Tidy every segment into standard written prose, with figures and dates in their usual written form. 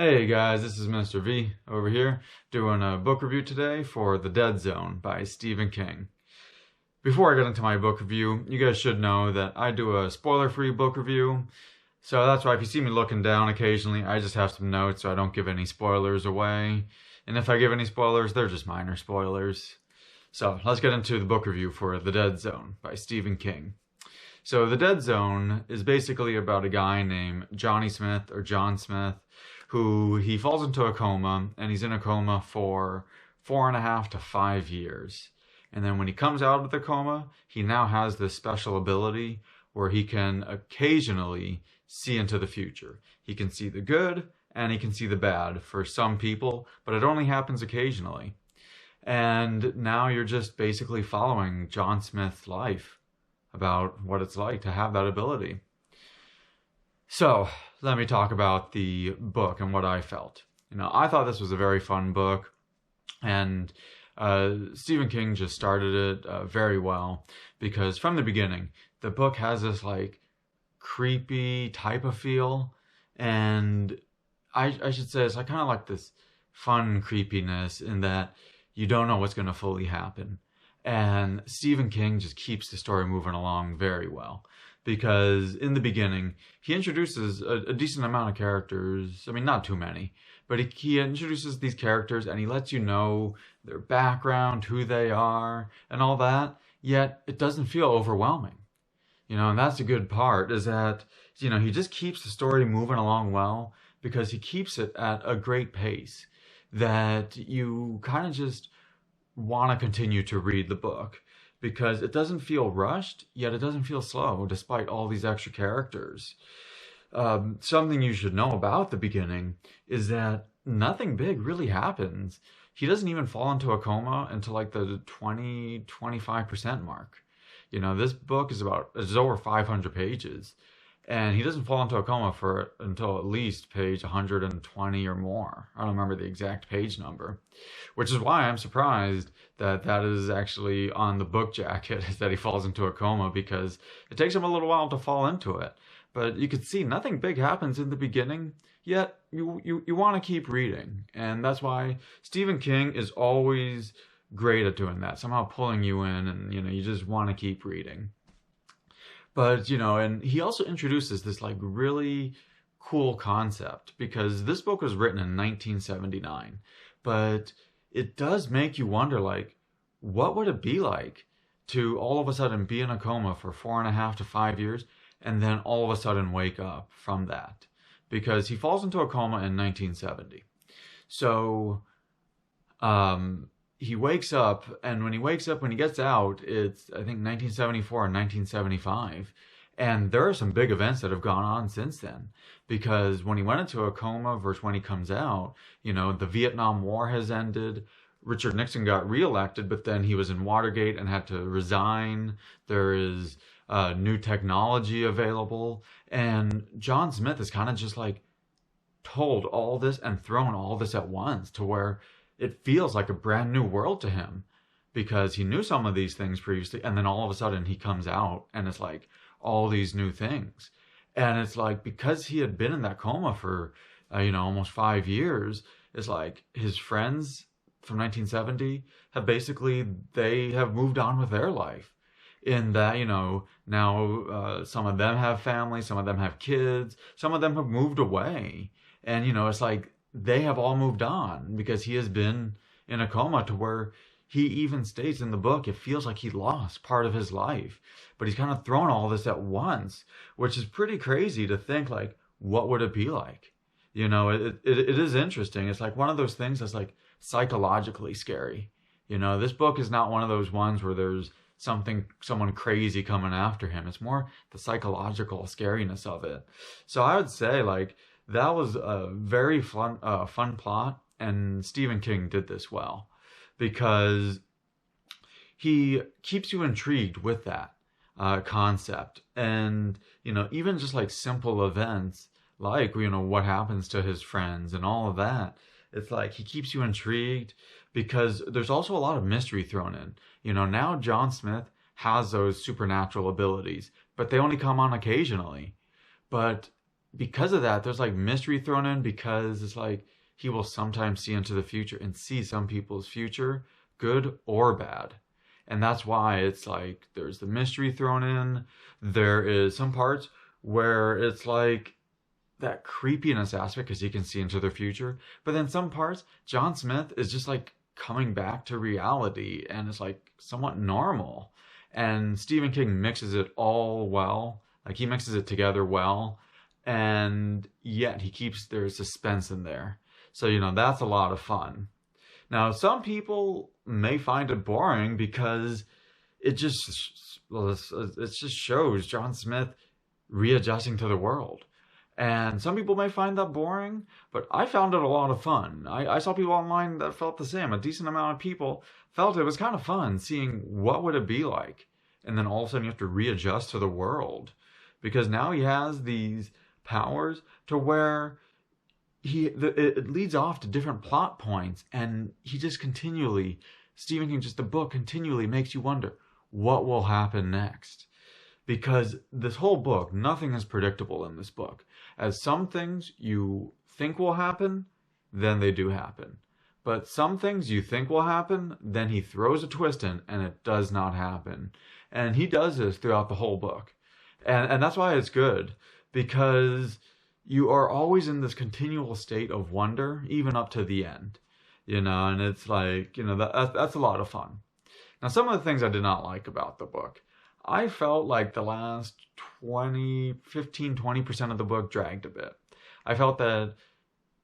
Hey guys, this is Mr. V over here doing a book review today for The Dead Zone by Stephen King. Before I get into my book review, you guys should know that I do a spoiler-free book review. So that's why if you see me looking down occasionally, I just have some notes so I don't give any spoilers away. And if I give any spoilers, they're just minor spoilers. So let's get into the book review for The Dead Zone by Stephen King. So The Dead Zone is basically about a guy named Johnny Smith or John Smith who he falls into a coma, and he's in a coma for 4.5 to 5 years. And then when he comes out of the coma, he now has this special ability where he can occasionally see into the future. He can see the good and he can see the bad for some people, but it only happens occasionally. And now you're just basically following John Smith's life about what it's like to have that ability. So let me talk about the book and what I felt. I thought this was a very fun book, and Stephen King just started it very well, because from the beginning, the book has this like creepy type of feel, and I should say it's like kind of like this fun creepiness in that you don't know what's going to fully happen. And Stephen King just keeps the story moving along very well. Because in the beginning, he introduces a decent amount of characters. I mean, not too many, but he introduces these characters and he lets you know their background, who they are, and all that. Yet it doesn't feel overwhelming. And that's a good part, is that, he just keeps the story moving along well because he keeps it at a great pace that you kind of just want to continue to read the book, because it doesn't feel rushed, yet it doesn't feel slow, despite all these extra characters. Something you should know about the beginning is that nothing big really happens. He doesn't even fall into a coma until like the 20-25% mark. This book is over 500 pages, and he doesn't fall into a coma until at least page 120 or more. I don't remember the exact page number, which is why I'm surprised that is actually on the book jacket, is that he falls into a coma, because it takes him a little while to fall into it. But you could see nothing big happens in the beginning, yet you want to keep reading. And that's why Stephen King is always great at doing that, somehow pulling you in, and you just want to keep reading. But, and he also introduces this like really cool concept, because this book was written in 1979, but it does make you wonder, like, what would it be like to all of a sudden be in a coma for 4.5 to 5 years and then all of a sudden wake up from that? Because he falls into a coma in 1970. So, he wakes up, and when he gets out, it's, I think, 1974 and 1975. And there are some big events that have gone on since then. Because when he went into a coma versus when he comes out, the Vietnam War has ended. Richard Nixon got reelected, but then he was in Watergate and had to resign. There is new technology available. And John Smith is kind of just like told all this and thrown all this at once, to where it feels like a brand new world to him, because he knew some of these things previously, and then all of a sudden he comes out and it's like all these new things. And it's like, because he had been in that coma for almost 5 years, it's like his friends from 1970 they have moved on with their life, in that now some of them have families, some of them have kids, some of them have moved away, and it's like they have all moved on, because he has been in a coma, to where he even states in the book it feels like he lost part of his life. But he's kind of thrown all this at once, which is pretty crazy to think, like, what would it be like? It is interesting. It's like one of those things that's like psychologically scary. This book is not one of those ones where there's someone crazy coming after him. It's more the psychological scariness of it. So I would say, like, that was a very fun plot, and Stephen King did this well, because he keeps you intrigued with that concept. And, even just like simple events, like, what happens to his friends and all of that, it's like he keeps you intrigued, because there's also a lot of mystery thrown in. Now John Smith has those supernatural abilities, but they only come on occasionally. But because of that, there's like mystery thrown in because it's like he will sometimes see into the future and see some people's future, good or bad. And that's why it's like there's the mystery thrown in. There is some parts where it's like that creepiness aspect because he can see into their future. But then some parts, John Smith is just like coming back to reality and it's like somewhat normal. And Stephen King mixes it all well. Like he mixes it together well. And yet he keeps their suspense in there. So, that's a lot of fun. Now, some people may find it boring because it just shows John Smith readjusting to the world. And some people may find that boring, but I found it a lot of fun. I saw people online that felt the same. A decent amount of people felt it was kind of fun seeing what would it be like. And then all of a sudden you have to readjust to the world. Because now he has these powers to where it leads off to different plot points. And he just continually, Stephen King, just the book continually makes you wonder what will happen next. Because this whole book, nothing is predictable in this book. As some things you think will happen, then they do happen. But some things you think will happen, then he throws a twist in and it does not happen. And he does this throughout the whole book. And that's why it's good. Because you are always in this continual state of wonder, even up to the end. And it's like, that's a lot of fun. Now, some of the things I did not like about the book. I felt like the last 15-20% of the book dragged a bit. I felt that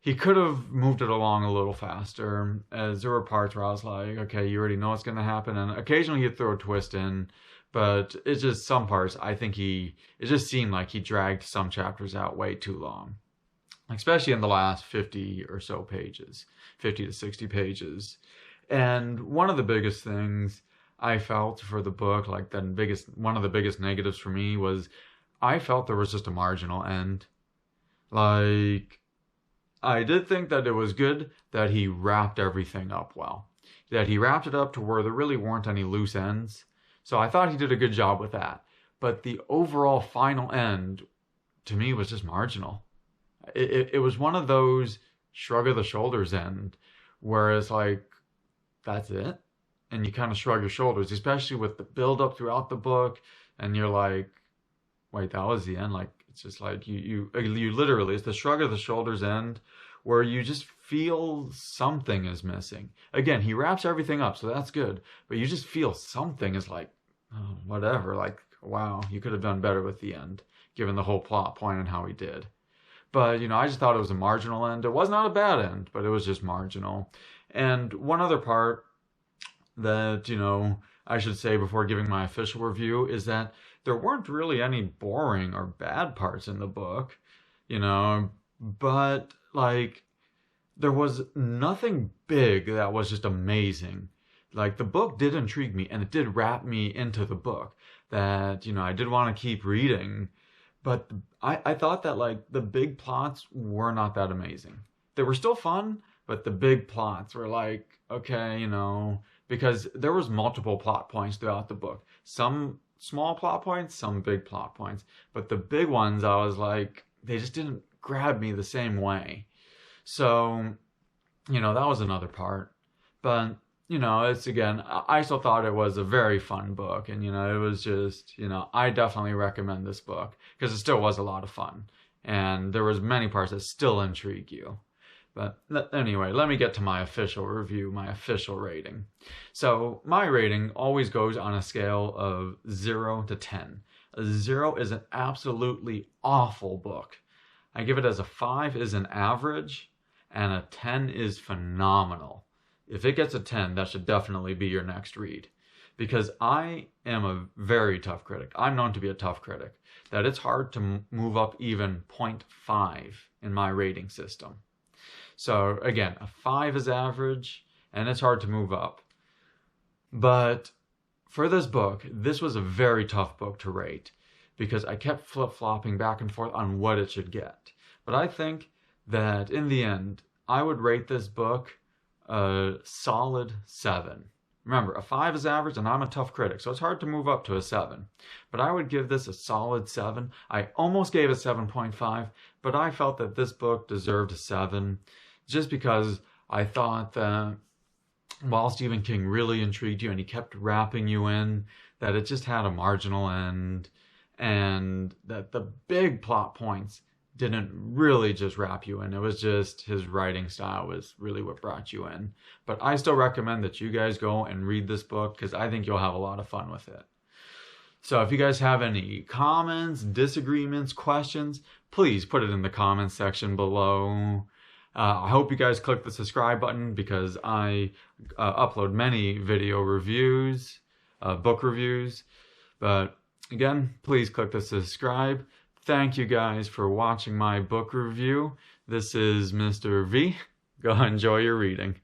he could have moved it along a little faster, as there were parts where I was like, okay, you already know what's going to happen, and occasionally he'd throw a twist in, but it's just some parts, I think it just seemed like he dragged some chapters out way too long, especially in the last 50 or so pages, 50 to 60 pages. And one of the biggest things I felt for the book, like one of the biggest negatives for me was I felt there was just a marginal end. Like, I did think that it was good that he wrapped everything up well. That he wrapped it up to where there really weren't any loose ends. So I thought he did a good job with that. But the overall final end, to me, was just marginal. It was one of those shrug of the shoulders end, where it's like, that's it? And you kind of shrug your shoulders, especially with the build up throughout the book. And you're like, wait, that was the end? Like, it's just like you literally, it's the shrug of the shoulders end where you just feel something is missing. Again, he wraps everything up, so that's good. But you just feel something is like, oh, whatever. Like, wow, you could have done better with the end, given the whole plot point and how he did. But, I just thought it was a marginal end. It was not a bad end, but it was just marginal. And one other part that, I should say before giving my official review is that there weren't really any boring or bad parts in the book, but like there was nothing big that was just amazing. Like the book did intrigue me and it did wrap me into the book that, I did want to keep reading, but I thought that like the big plots were not that amazing. They were still fun, but the big plots were like, okay, because there was multiple plot points throughout the book. Some small plot points, some big plot points. But the big ones, I was like, they just didn't grab me the same way. So, that was another part. But, it's again, I still thought it was a very fun book. And, it was just, I definitely recommend this book because it still was a lot of fun. And there was many parts that still intrigue you. But anyway, let me get to my official review, my official rating. So my rating always goes on a scale of 0 to 10. A 0 is an absolutely awful book. I give it as a 5 is an average, and a 10 is phenomenal. If it gets a 10, that should definitely be your next read. Because I am a very tough critic. I'm known to be a tough critic. That it's hard to move up even 0.5 in my rating system. So again, a 5 is average, and it's hard to move up. But for this book, this was a very tough book to rate because I kept flip-flopping back and forth on what it should get. But I think that in the end, I would rate this book a solid 7. Remember, a 5 is average, and I'm a tough critic, so it's hard to move up to a 7. But I would give this a solid 7. I almost gave it 7.5, but I felt that this book deserved a 7 just because I thought that while Stephen King really intrigued you and he kept wrapping you in, that it just had a marginal end, and that the big plot points didn't really just wrap you in. It was just his writing style was really what brought you in. But I still recommend that you guys go and read this book because I think you'll have a lot of fun with it. So if you guys have any comments, disagreements, questions, please put it in the comments section below. I hope you guys click the subscribe button because I upload many video reviews, book reviews. But again, please click the subscribe. Thank you guys for watching my book review. This is Mr. V. Go enjoy your reading.